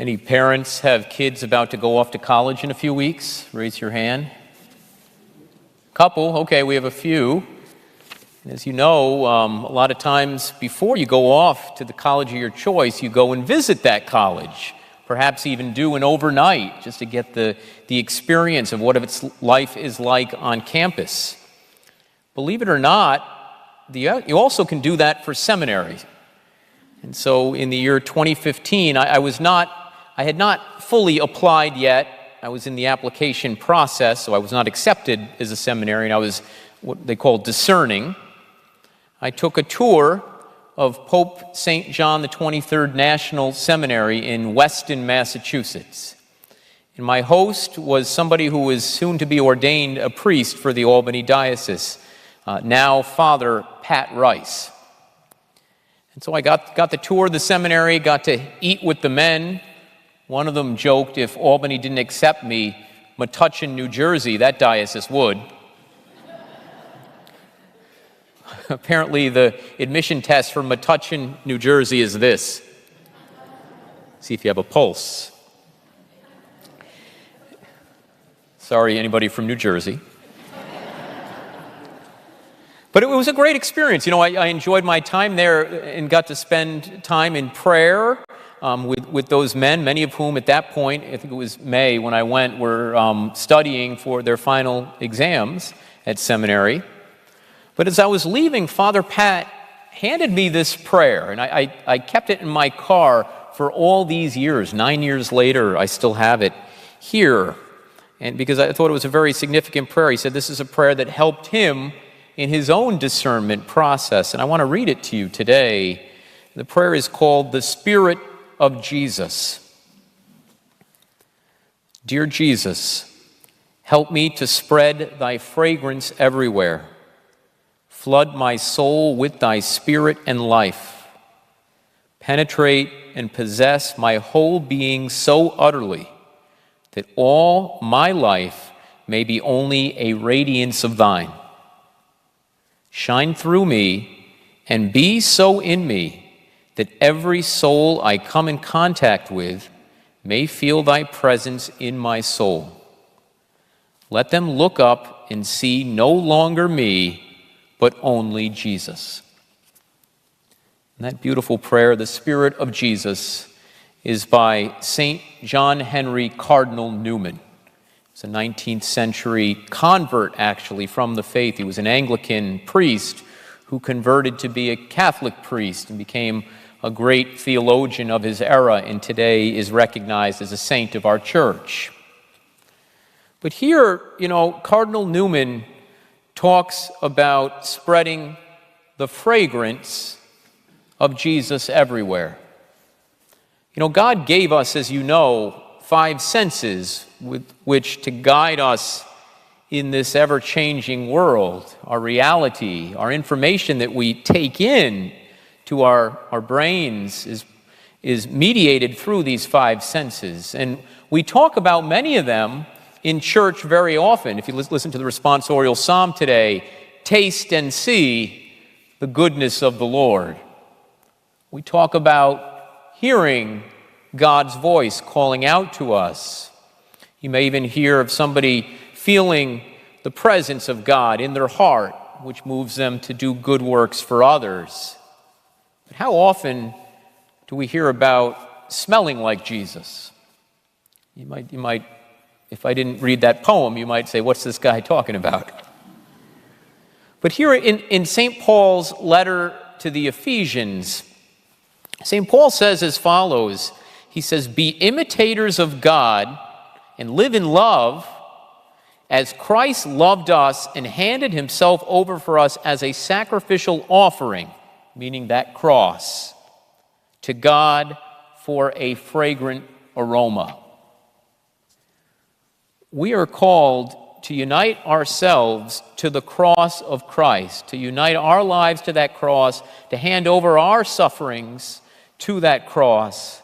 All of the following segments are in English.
Any parents have kids about to go off to college in a few weeks? Raise your hand. Couple, okay, we have a few. And as you know, a lot of times before you go off to the college of your choice, you go and visit that college. Perhaps even do an overnight just to get the experience of what its life is like on campus. Believe it or not, you also can do that for seminary. And so in the year 2015, I had not fully applied yet. I was in the application process, so I was not accepted as a seminarian. I was what they call discerning. I took a tour of Pope St. John the 23rd National Seminary in Weston, Massachusetts. And my host was somebody who was soon to be ordained a priest for the Albany Diocese, now Father Pat Rice. And so I got the tour of the seminary, got to eat with the men. One of them joked if Albany didn't accept me, Metuchen, New Jersey, that diocese would. Apparently, the admission test for Metuchen, New Jersey is this. See if you have a pulse. Sorry, anybody from New Jersey. But it was a great experience. You know, I enjoyed my time there and got to spend time in prayer with those men, many of whom at that point, I think it was May when I went, were studying for their final exams at seminary. But as I was leaving, Father Pat handed me this prayer, and I kept it in my car for all these years. 9 years later, I still have it here. And because I thought it was a very significant prayer, he said this is a prayer that helped him in his own discernment process. And I want to read it to you today. The prayer is called The Spirit of Jesus. Dear Jesus, help me to spread thy fragrance everywhere. Flood my soul with thy spirit and life. Penetrate and possess my whole being so utterly that all my life may be only a radiance of thine. Shine through me and be so in me that every soul I come in contact with may feel thy presence in my soul. Let them look up and see no longer me, but only Jesus. And that beautiful prayer, the Spirit of Jesus, is by St. John Henry Cardinal Newman. He's a 19th century convert, actually, from the faith. He was an Anglican priest who converted to be a Catholic priest and became a great theologian of his era, and today is recognized as a saint of our church. But here, you know, Cardinal Newman talks about spreading the fragrance of Jesus everywhere. You know, God gave us, as you know, 5 senses with which to guide us in this ever-changing world. Our reality, our information that we take in to our brains is mediated through these 5 senses. And we talk about many of them in church very often. If you listen to the responsorial psalm today, taste and see the goodness of the Lord. We talk about hearing God's voice calling out to us. You may even hear of somebody feeling the presence of God in their heart, which moves them to do good works for others. But how often do we hear about smelling like Jesus? You might, if I didn't read that poem, you might say, what's this guy talking about? But here in St. Paul's letter to the Ephesians, St. Paul says as follows. He says, be imitators of God and live in love as Christ loved us and handed himself over for us as a sacrificial offering, meaning that cross, to God for a fragrant aroma. We are called to unite ourselves to the cross of Christ, to unite our lives to that cross, to hand over our sufferings to that cross,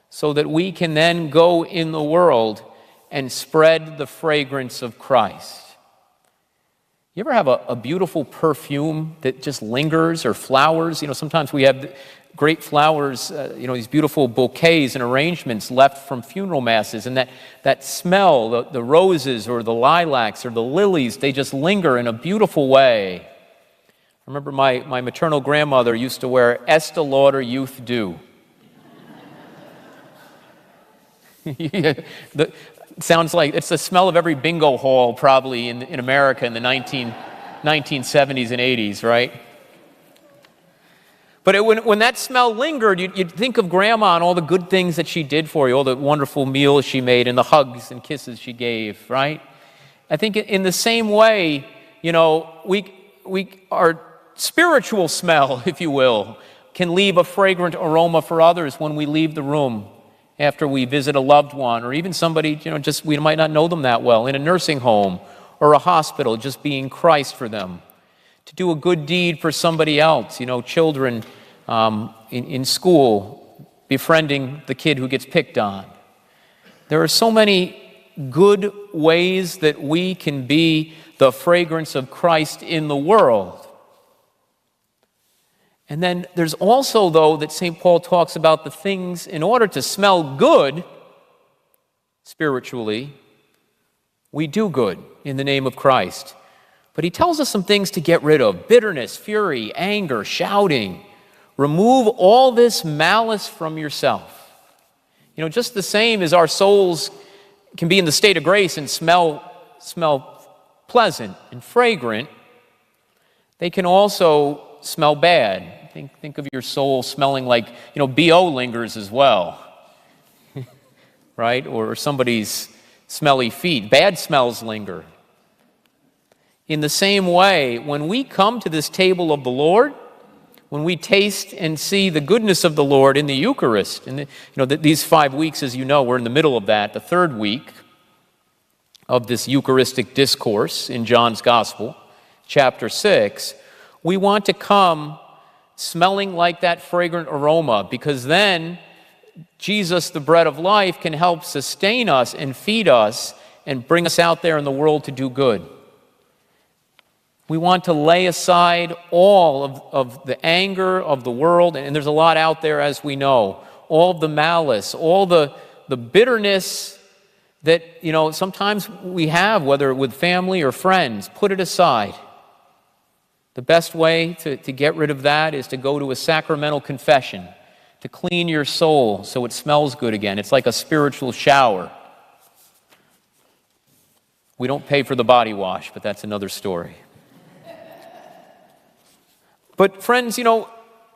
so that we can then go in the world and spread the fragrance of Christ. You ever have a beautiful perfume that just lingers, or flowers? You know, sometimes we have great flowers, these beautiful bouquets and arrangements left from funeral masses, and that smell, the roses or the lilacs or the lilies, they just linger in a beautiful way. I remember my maternal grandmother used to wear Estee Lauder Youth Dew. It sounds like it's the smell of every bingo hall probably in America in the 1970s and 80s, right? But when that smell lingered, you'd think of Grandma and all the good things that she did for you, all the wonderful meals she made and the hugs and kisses she gave, right? I think in the same way, our spiritual smell, if you will, can leave a fragrant aroma for others when we leave the room after we visit a loved one, or even somebody, we might not know them that well, in a nursing home or a hospital, just being Christ for them. To do a good deed for somebody else, children in school, befriending the kid who gets picked on. There are so many good ways that we can be the fragrance of Christ in the world. And then there's also, though, that St. Paul talks about the things, in order to smell good spiritually, we do good in the name of Christ. But he tells us some things to get rid of: bitterness, fury, anger, shouting. Remove all this malice from yourself. Just the same as our souls can be in the state of grace and smell pleasant and fragrant, they can also smell bad. Think of your soul smelling like, BO lingers as well, right? Or somebody's smelly feet. Bad smells linger. In the same way, when we come to this table of the Lord, when we taste and see the goodness of the Lord in the Eucharist, and these 5 weeks, as you know, we're in the middle of that, the third week of this Eucharistic discourse in John's Gospel, chapter 6, we want to come smelling like that fragrant aroma, because then Jesus, the bread of life, can help sustain us and feed us and bring us out there in the world to do good. We want to lay aside all of the anger of the world, and there's a lot out there, as we know, all of the malice, all the bitterness that, sometimes we have, whether with family or friends. Put it aside. The best way to get rid of that is to go to a sacramental confession, to clean your soul so it smells good again. It's like a spiritual shower. We don't pay for the body wash, but that's another story. But friends,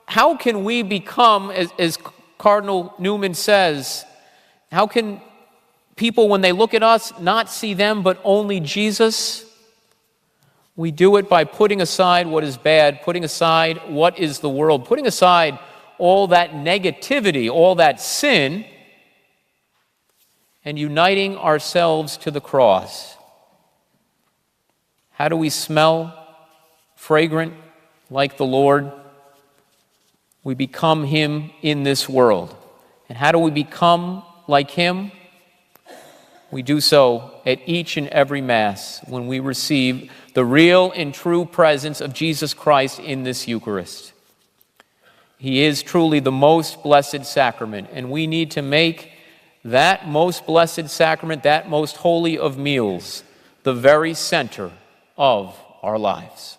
how can we become, as Cardinal Newman says, how can people, when they look at us, not see them but only Jesus? We do it by putting aside what is bad, putting aside what is the world, putting aside all that negativity, all that sin, and uniting ourselves to the cross. How do we smell fragrant like the Lord? We become Him in this world. And how do we become like Him? We do so at each and every Mass when we receive the real and true presence of Jesus Christ in this Eucharist. He is truly the most blessed sacrament, and we need to make that most blessed sacrament, that most holy of meals, the very center of our lives.